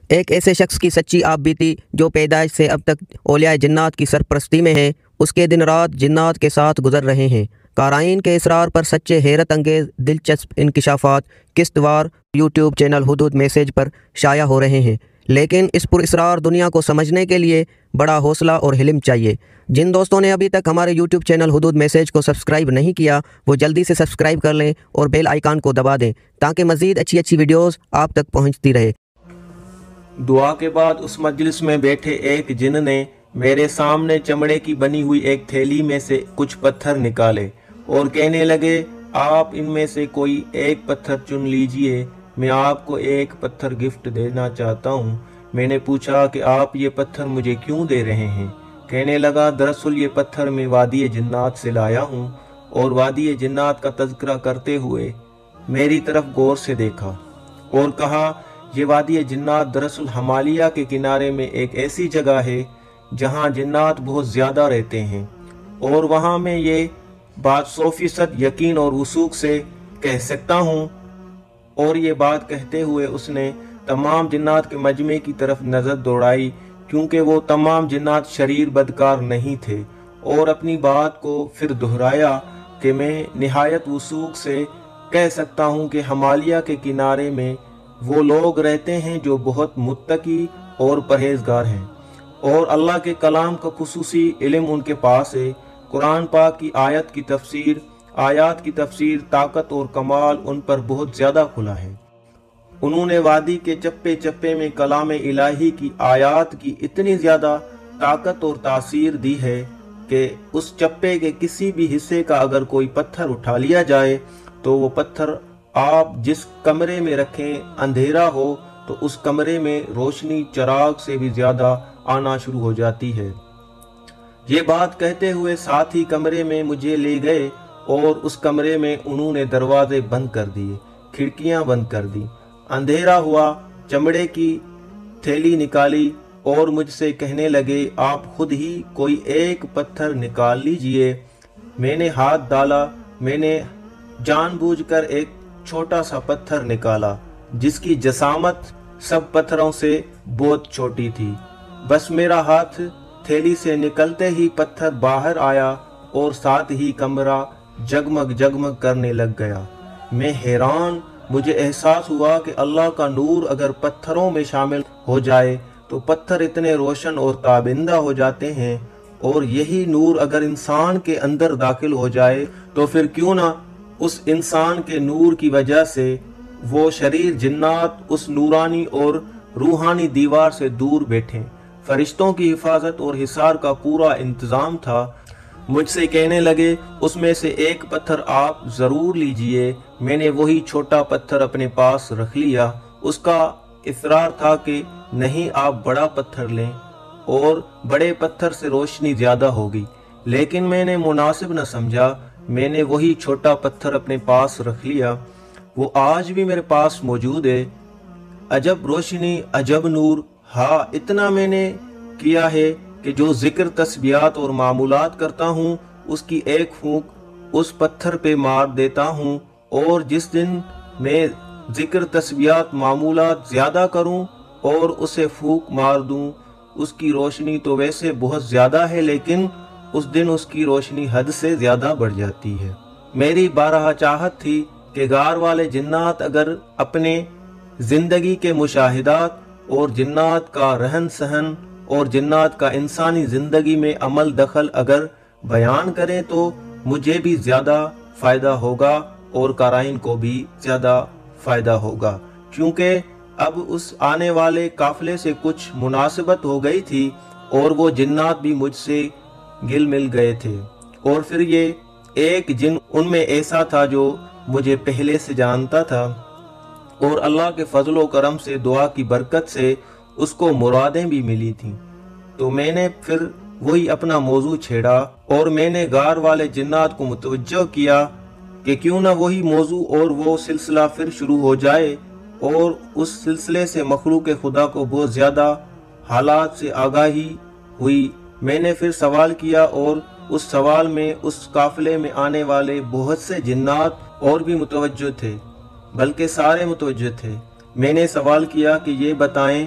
ایک ایسے شخص کی سچی آپ بیتی جو پیدائش سے اب تک اولیاء جنات کی سرپرستی میں ہے، اس کے دن رات جنات کے ساتھ گزر رہے ہیں۔ قارئین کے اصرار پر سچے حیرت انگیز دلچسپ انکشافات قسط وار یوٹیوب چینل حدود میسیج پر شائع ہو رہے ہیں، لیکن اس پر اسرار دنیا کو سمجھنے کے لیے بڑا حوصلہ اور حلم چاہیے۔ جن دوستوں نے ابھی تک ہمارے یوٹیوب چینل حدود میسیج کو سبسکرائب نہیں کیا، وہ جلدی سے سبسکرائب کر لیں اور بیل آئیکن کو دبا دیں تاکہ مزید اچھی ویڈیوز آپ تک پہنچتی رہے۔ دعا کے بعد اس مجلس میں بیٹھے ایک جن نے میرے سامنے چمڑے کی بنی ہوئی ایک تھیلی میں سے کچھ پتھر نکالے اور کہنے لگے، آپ ان میں سے کوئی ایک پتھر چن لیجئے، میں آپ کو ایک پتھر گفٹ دینا چاہتا ہوں۔ میں نے پوچھا کہ آپ یہ پتھر مجھے کیوں دے رہے ہیں؟ کہنے لگا، دراصل یہ پتھر میں وادی جنات سے لایا ہوں، اور وادی جنات کا تذکرہ کرتے ہوئے میری طرف غور سے دیکھا اور کہا، یہ وادی جنات دراصل ہمالیہ کے کنارے میں ایک ایسی جگہ ہے جہاں جنات بہت زیادہ رہتے ہیں، اور وہاں میں یہ بات 100% یقین اور وثوق سے کہہ سکتا ہوں۔ اور یہ بات کہتے ہوئے اس نے تمام جنات کے مجمع کی طرف نظر دوڑائی، کیونکہ وہ تمام جنات شریر بدکار نہیں تھے، اور اپنی بات کو پھر دہرایا کہ میں نہایت وثوق سے کہہ سکتا ہوں کہ ہمالیہ کے کنارے میں وہ لوگ رہتے ہیں جو بہت متقی اور پرہیزگار ہیں، اور اللہ کے کلام کا خصوصی علم ان کے پاس ہے۔ قرآن پاک کی آیات کی تفسیر، طاقت اور کمال ان پر بہت زیادہ کھلا ہے۔ انہوں نے وادی کے چپے چپے میں کلام الہی کی آیات کی اتنی زیادہ طاقت اور تاثیر دی ہے کہ اس چپے کے کسی بھی حصے کا اگر کوئی پتھر اٹھا لیا جائے تو وہ پتھر آپ جس کمرے میں رکھیں اندھیرا ہو تو اس کمرے میں روشنی چراغ سے بھی زیادہ آنا شروع ہو جاتی ہے۔ یہ بات کہتے ہوئے ساتھ ہی کمرے میں مجھے لے گئے، اور اس کمرے میں انہوں نے دروازے بند کر دیے، کھڑکیاں بند کر دی، اندھیرا ہوا، چمڑے کی تھیلی نکالی اور مجھ سے کہنے لگے، آپ خود ہی کوئی ایک پتھر نکال لیجئے۔ میں نے ہاتھ ڈالا، میں نے جان بوجھ کر ایک چھوٹا سا پتھر نکالا جس کی جسامت سب پتھروں سے بہت چھوٹی تھی۔ بس میرا ہاتھ تھیلی سے نکلتے ہی پتھر باہر آیا اور ساتھ ہی کمرہ جگمگ کرنے لگ گیا۔ میں حیران، مجھے احساس ہوا کہ اللہ کا نور اگر پتھروں میں شامل ہو جائے تو پتھر اتنے روشن اور تابندہ ہو جاتے ہیں، اور یہی نور اگر انسان کے اندر داخل ہو جائے تو پھر کیوں نہ اس انسان کے نور کی وجہ سے وہ شریر جنات اس نورانی اور روحانی دیوار سے دور بیٹھیں۔ فرشتوں کی حفاظت اور حصار کا پورا انتظام تھا۔ مجھ سے کہنے لگے، اس میں سے ایک پتھر آپ ضرور لیجئے۔ میں نے وہی چھوٹا پتھر اپنے پاس رکھ لیا۔ اس کا اصرار تھا کہ نہیں، آپ بڑا پتھر لیں، اور بڑے پتھر سے روشنی زیادہ ہوگی، لیکن میں نے مناسب نہ سمجھا۔ میں نے وہی چھوٹا پتھر اپنے پاس رکھ لیا، وہ آج بھی میرے پاس موجود ہے۔ عجب روشنی، عجب نور، ہاں اتنا میں نے کیا ہے کہ جو ذکر تسبیحات اور معمولات کرتا ہوں اس کی ایک پھونک اس پتھر پہ مار دیتا ہوں، اور جس دن میں ذکر تسبیحات معمولات زیادہ کروں اور اسے پھونک مار دوں، اس کی روشنی تو ویسے بہت زیادہ ہے، لیکن اس دن اس کی روشنی حد سے زیادہ بڑھ جاتی ہے۔ میری بارہا چاہت تھی کہ غار والے جنات اگر اپنے زندگی کے مشاہدات اور جنات کا رہن سہن اور جنات کا انسانی زندگی میں عمل دخل اگر بیان کریں تو مجھے بھی زیادہ فائدہ ہوگا اور قارئین کو بھی زیادہ فائدہ ہوگا، کیونکہ اب اس آنے والے قافلے سے کچھ مناسبت ہو گئی تھی، اور وہ جنات بھی مجھ سے گل مل گئے تھے۔ اور پھر یہ ایک جن ان میں ایسا تھا جو مجھے پہلے سے جانتا تھا، اور اللہ کے فضل و کرم سے دعا کی برکت سے اس کو مرادیں بھی ملی تھیں۔ تو میں نے پھر وہی اپنا موضوع چھیڑا، اور میں نے غار والے جنات کو متوجہ کیا کہ کیوں نہ وہی موضوع اور وہ سلسلہ پھر شروع ہو جائے، اور اس سلسلے سے مخلوق خدا کو بہت زیادہ حالات سے آگاہی ہوئی۔ میں نے پھر سوال کیا، اور اس سوال میں اس قافلے میں آنے والے بہت سے جنات اور بھی متوجہ تھے، بلکہ سارے متوجہ تھے۔ میں نے سوال کیا کہ یہ بتائیں،